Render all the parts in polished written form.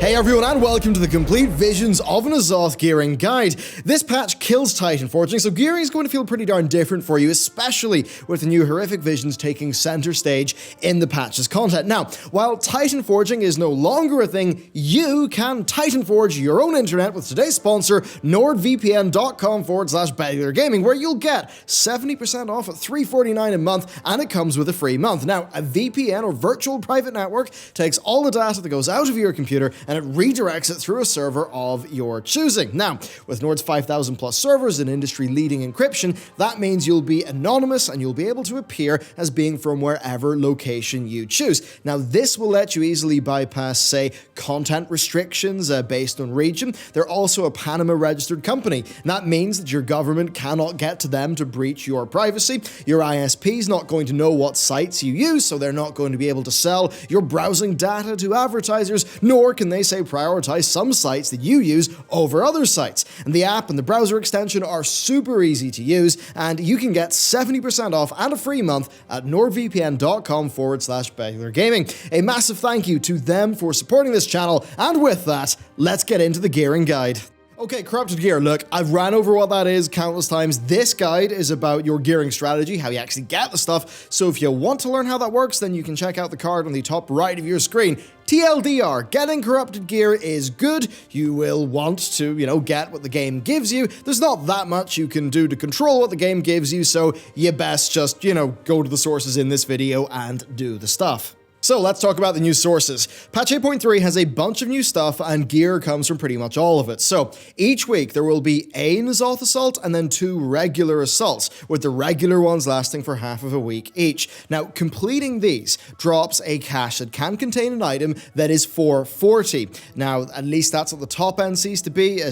Hey everyone, and welcome to the complete Visions of ny'alotha gearing guide. This patch kills Titanforging, so gearing is going to feel pretty darn different for you, especially with the new horrific visions taking center stage in the patch's content. Now, while Titanforging is no longer a thing, you can Titanforge your own internet with today's sponsor, nordvpn.com/Bellular Gaming, where you'll get 70% off at $3.49 a month, and it comes with a free month. Now, a VPN or virtual private network takes all the data that goes out of your computer and it redirects it through a server of your choosing. Now, with Nord's 5,000 plus servers and industry-leading encryption, that means you'll be anonymous and you'll be able to appear as being from wherever location you choose. Now, this will let you easily bypass, say, content restrictions based on region. They're also a Panama-registered company, and that means that your government cannot get to them to breach your privacy. Your ISP is not going to know what sites you use, so they're not going to be able to sell your browsing data to advertisers, nor can they say prioritize some sites that you use over other sites. And the app and the browser extension are super easy to use, and you can get 70% off and a free month at nordvpn.com/Bellular Gaming. A massive thank you to them for supporting this channel, and with that, let's get into the gearing guide. Okay, corrupted gear. Look, I've ran over what that is countless times. This guide is about your gearing strategy, how you actually get the stuff. So if you want to learn how that works, then you can check out the card on the top right of your screen. TLDR, getting corrupted gear is good. You will want to, get what the game gives you. There's not that much you can do to control what the game gives you, so you best just, go to the sources in this video and do the stuff. So let's talk about the new sources. Patch 8.3 has a bunch of new stuff, and gear comes from pretty much all of it. So each week there will be a ny'alotha assault and then 2 regular assaults, with the regular ones lasting for half of a week each. Now, completing these drops a cache that can contain an item that is 440. Now, at least that's what the top end seems to be.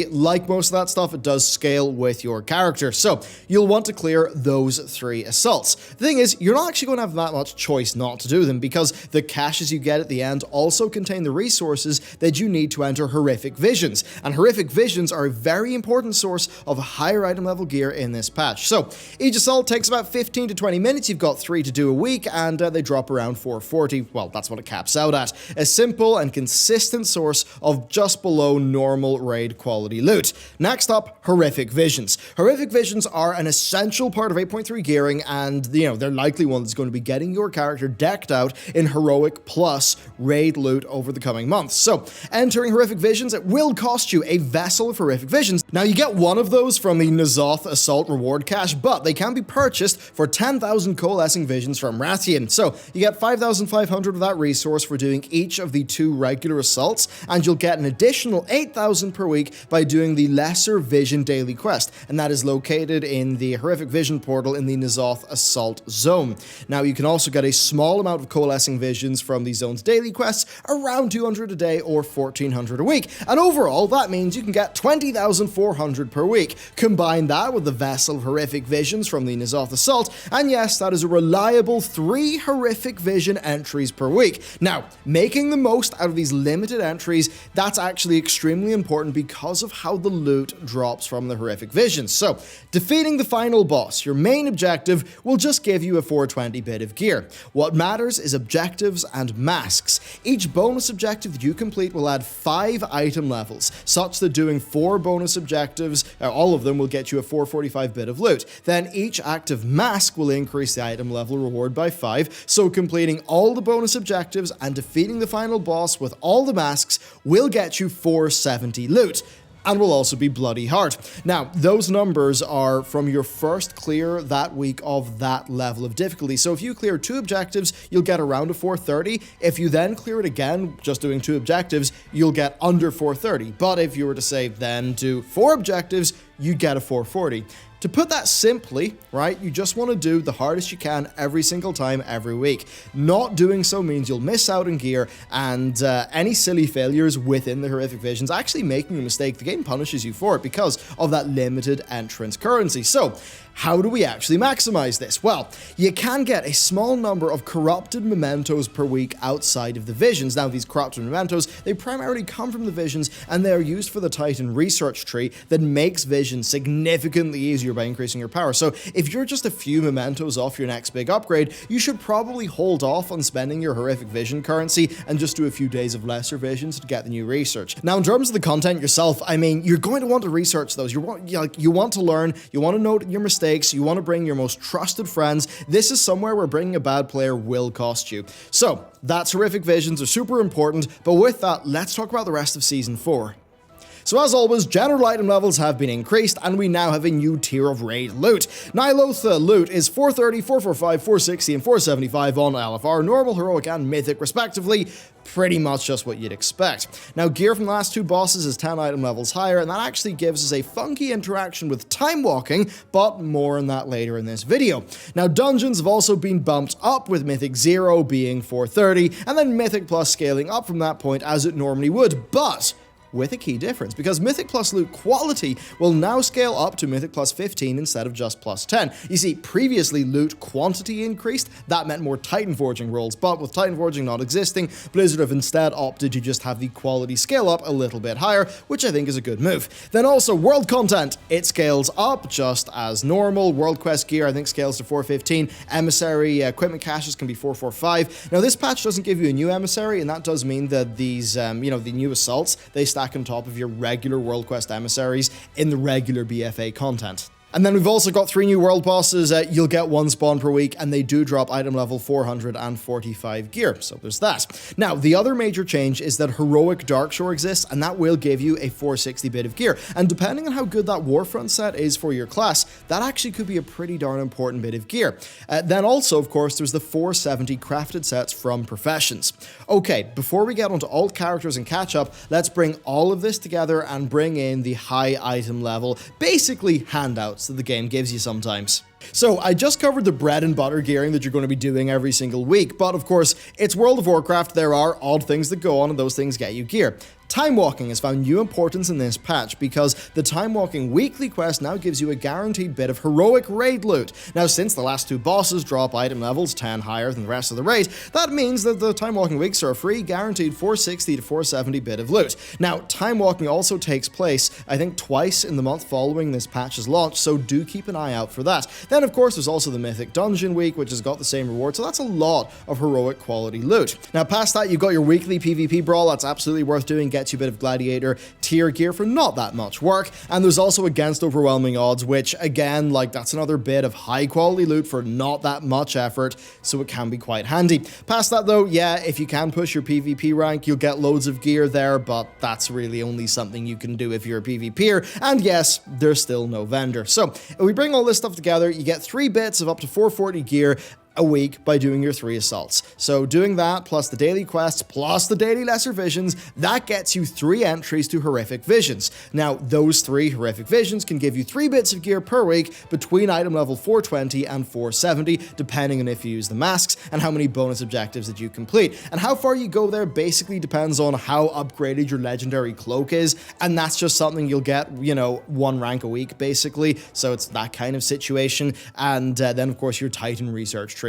Like most of that stuff, it does scale with your character. So you'll want to clear those 3 assaults. The thing is, you're not actually going to have that much choice not to do them, because the caches you get at the end also contain the resources that you need to enter horrific visions. And horrific visions are a very important source of higher item level gear in this patch. So each assault takes about 15 to 20 minutes. You've got 3 to do a week, and they drop around 440. Well, that's what it caps out at. A simple and consistent source of just below normal raid quality loot. Next up, horrific visions. Horrific visions are an essential part of 8.3 gearing, and they're likely one that's going to be getting your character decked out in heroic plus raid loot over the coming months. So, entering horrific visions, it will cost you a vessel of horrific visions. Now, you get one of those from the ny'alotha assault reward cache, but they can be purchased for 10,000 coalescing visions from Rathian. So, you get 5,500 of that resource for doing each of the 2 regular assaults, and you'll get an additional 8,000 per week by doing the lesser vision daily quest, and that is located in the horrific vision portal in the ny'alotha assault zone. Now, you can also get a small amount of coalescing visions from the zone's daily quests, around 200 a day or 1,400 a week. And overall, that means you can get 20,400 per week. Combine that with the vessel of horrific visions from the ny'alotha assault, and yes, that is a reliable 3 horrific vision entries per week. Now, making the most out of these limited entries, that's actually extremely important because of how the loot drops from the horrific visions. So, defeating the final boss, your main objective, will just give you a 420 bit of gear. What matters is objectives and masks. Each bonus objective that you complete will add 5 item levels, such that doing 4 bonus objectives, all of them will get you a 445 bit of loot. Then each active mask will increase the item level reward by 5, so completing all the bonus objectives and defeating the final boss with all the masks will get you 470 loot. And will also be bloody hard. Now, those numbers are from your first clear that week of that level of difficulty. So if you clear 2 objectives, you'll get around a 430. If you then clear it again, just doing 2 objectives, you'll get under 430. But if you were to say then do 4 objectives, you'd get a 440. To put that simply, right, you just want to do the hardest you can every single time, every week. Not doing so means you'll miss out on gear, and any silly failures within the horrific visions, actually making a mistake, the game punishes you for it because of that limited entrance currency. So, how do we actually maximize this? Well, you can get a small number of corrupted mementos per week outside of the visions. Now, these corrupted mementos, they primarily come from the visions, and they are used for the Titan research tree that makes visions significantly easier by increasing your power. So if you're just a few mementos off your next big upgrade, you should probably hold off on spending your horrific vision currency and just do a few days of lesser visions to get the new research. Now, in terms of the content yourself, I mean, you're going to want to research those. You want to learn, you want to note your mistakes, you want to bring your most trusted friends. This is somewhere where bringing a bad player will cost you. So, that's horrific visions are super important, but with that, let's talk about the rest of Season 4. So as always, general item levels have been increased, and we now have a new tier of raid loot. Ny'alotha loot is 430, 445, 460, and 475 on LFR, normal, heroic, and mythic respectively. Pretty much just what you'd expect. Now, gear from the last two bosses is 10 item levels higher, and that actually gives us a funky interaction with time walking, but more on that later in this video. Now, dungeons have also been bumped up, with Mythic 0 being 430, and then Mythic Plus scaling up from that point as it normally would, but with a key difference, because Mythic Plus loot quality will now scale up to Mythic Plus 15 instead of just plus 10. You see, previously loot quantity increased, that meant more Titanforging rolls, but with Titanforging not existing, Blizzard have instead opted to just have the quality scale up a little bit higher, which I think is a good move. Then also world content, it scales up just as normal. World Quest gear I think scales to 415, emissary equipment caches can be 445. Now this patch doesn't give you a new emissary, and that does mean that these, the new assaults, they stack on top of your regular World Quest emissaries in the regular BFA content. And then we've also got 3 new world bosses. You'll get 1 spawn per week, and they do drop item level 445 gear, so there's that. Now, the other major change is that Heroic Darkshore exists, and that will give you a 460 bit of gear. And depending on how good that Warfront set is for your class, that actually could be a pretty darn important bit of gear. Then also, of course, there's the 470 crafted sets from Professions. Okay, before we get onto alt characters and catch up, let's bring all of this together and bring in the high item level, basically handouts that the game gives you sometimes. So I just covered the bread and butter gearing that you're going to be doing every single week, but of course, it's World of Warcraft, there are odd things that go on and those things get you gear. Time walking has found new importance in this patch because the time walking weekly quest now gives you a guaranteed bit of heroic raid loot. Now, since the last 2 bosses drop item levels 10 higher than the rest of the raid, that means that the time walking weeks are a free guaranteed 460 to 470 bit of loot. Now, time walking also takes place, I think, twice in the month following this patch's launch, so do keep an eye out for that. Then, of course, there's also the Mythic Dungeon week, which has got the same reward, so that's a lot of heroic quality loot. Now, past that, you've got your weekly PvP brawl, that's absolutely worth doing, gets you a bit of gladiator tier gear for not that much work, and there's also Against Overwhelming Odds, which again, like, that's another bit of high quality loot for not that much effort, so it can be quite handy. Past that though, yeah, if you can push your PvP rank, you'll get loads of gear there, but that's really only something you can do if you're a PvPer, and yes, there's still no vendor. So if we bring all this stuff together, you get 3 bits of up to 440 gear a week by doing your 3 assaults. So doing that, plus the daily quests, plus the daily lesser visions, that gets you 3 entries to horrific visions. Now, those 3 horrific visions can give you 3 bits of gear per week between item level 420 and 470, depending on if you use the masks and how many bonus objectives that you complete. And how far you go there basically depends on how upgraded your legendary cloak is, and that's just something you'll get, 1 rank a week basically, so it's that kind of situation. And then of course your Titan research tree.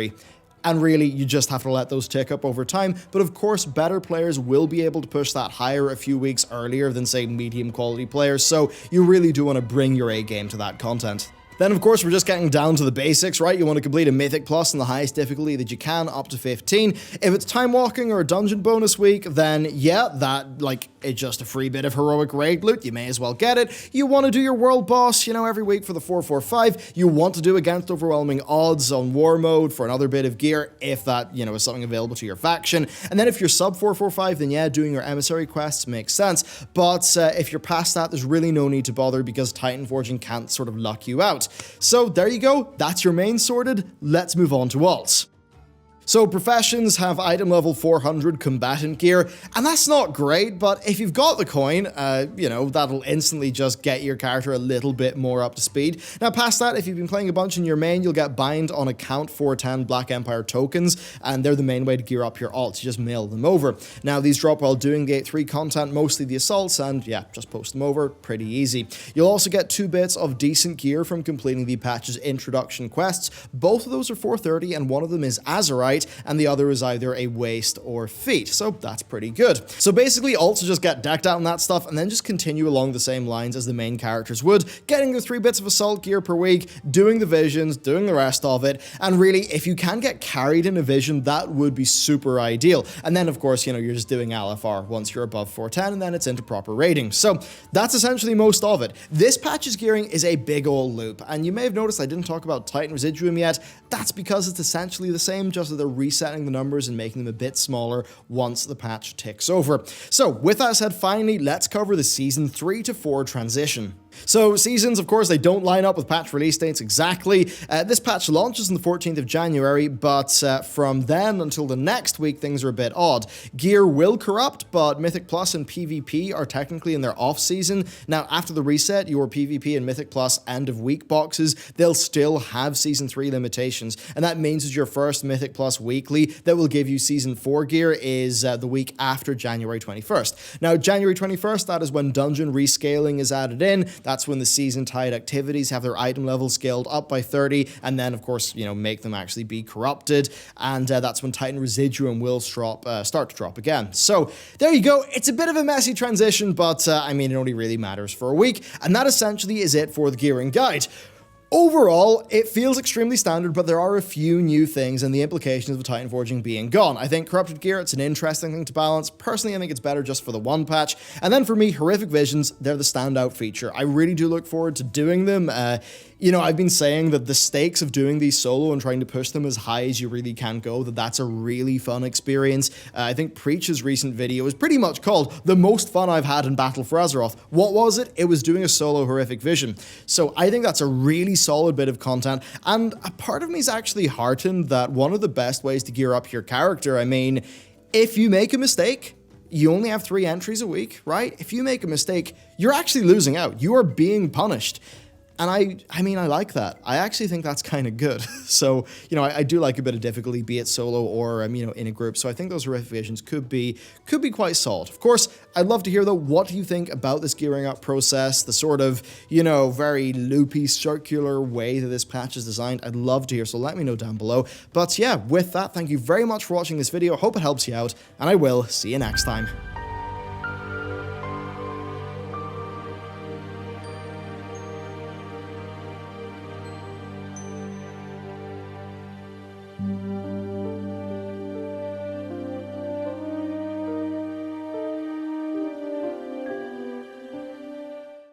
And really, you just have to let those tick up over time, but of course, better players will be able to push that higher a few weeks earlier than, say, medium quality players, so you really do want to bring your A game to that content. Then, of course, we're just getting down to the basics, right? You want to complete a Mythic Plus in the highest difficulty that you can, up to 15. If it's time walking or a dungeon bonus week, then yeah, it's just a free bit of heroic raid loot. You may as well get it. You want to do your world boss, every week for the 445. You want to do Against Overwhelming Odds on war mode for another bit of gear, if that, is something available to your faction. And then if you're sub 445, then yeah, doing your emissary quests makes sense. But if you're past that, there's really no need to bother because Titanforging can't sort of luck you out. So there you go, that's your main sorted. Let's move on to alts. So professions have item level 400 combatant gear, and that's not great, but if you've got the coin, that'll instantly just get your character a little bit more up to speed. Now past that, if you've been playing a bunch in your main, you'll get bind on account 410 Black Empire tokens, and they're the main way to gear up your alts. You just mail them over. Now these drop while doing the 8-3 content, mostly the assaults, and yeah, just post them over, pretty easy. You'll also get 2 bits of decent gear from completing the patch's introduction quests. Both of those are 430, and one of them is Azerite, and the other is either a waist or feat, so that's pretty good. So basically, alts just get decked out on that stuff, and then just continue along the same lines as the main characters would, getting their 3 bits of assault gear per week, doing the visions, doing the rest of it, and really, if you can get carried in a vision, that would be super ideal. And then, of course, you're just doing LFR once you're above 410, and then it's into proper rating. So that's essentially most of it. This patch's gearing is a big old loop, and you may have noticed I didn't talk about Titan Residuum yet. That's because it's essentially the same, just that they're resetting the numbers and making them a bit smaller once the patch ticks over. So with that said, finally, let's cover the Season 3 to 4 transition. So seasons, of course, they don't line up with patch release dates exactly. This patch launches on the 14th of January, but from then until the next week, things are a bit odd. Gear will corrupt, but Mythic Plus and PvP are technically in their off-season. Now, after the reset, your PvP and Mythic Plus end-of-week boxes, they'll still have Season 3 limitations, and that means that your first Mythic Plus weekly that will give you Season 4 gear is the week after January 21st. Now, January 21st, that is when dungeon rescaling is added in. That's when the season-tied activities have their item level scaled up by 30, and then, of course, make them actually be corrupted, and that's when Titan Residuum will start to drop again. So, there you go. It's a bit of a messy transition, but, it only really matters for a week, and that essentially is it for the gearing guide. Overall, it feels extremely standard, but there are a few new things and the implications of Titanforging being gone. I think Corrupted Gear, it's an interesting thing to balance. Personally, I think it's better just for the one patch. And then for me, Horrific Visions, they're the standout feature. I really do look forward to doing them. I've been saying that the stakes of doing these solo and trying to push them as high as you really can go, that's a really fun experience. I think Preach's recent video is pretty much called the most fun I've had in Battle for Azeroth. What was it? It was doing a solo Horrific Vision. So I think that's a really solid bit of content, and a part of me is actually heartened that one of the best ways to gear up your character, if you make a mistake, you only have 3 entries a week, right? If you make a mistake, you're actually losing out. You are being punished. And I like that. I actually think that's kind of good. So, I do like a bit of difficulty, be it solo or, in a group. So I think those Horrific Visions could be quite solid. Of course, I'd love to hear, though, what do you think about this gearing up process, the sort of, very loopy, circular way that this patch is designed. I'd love to hear, so let me know down below. But yeah, with that, thank you very much for watching this video. Hope it helps you out, and I will see you next time.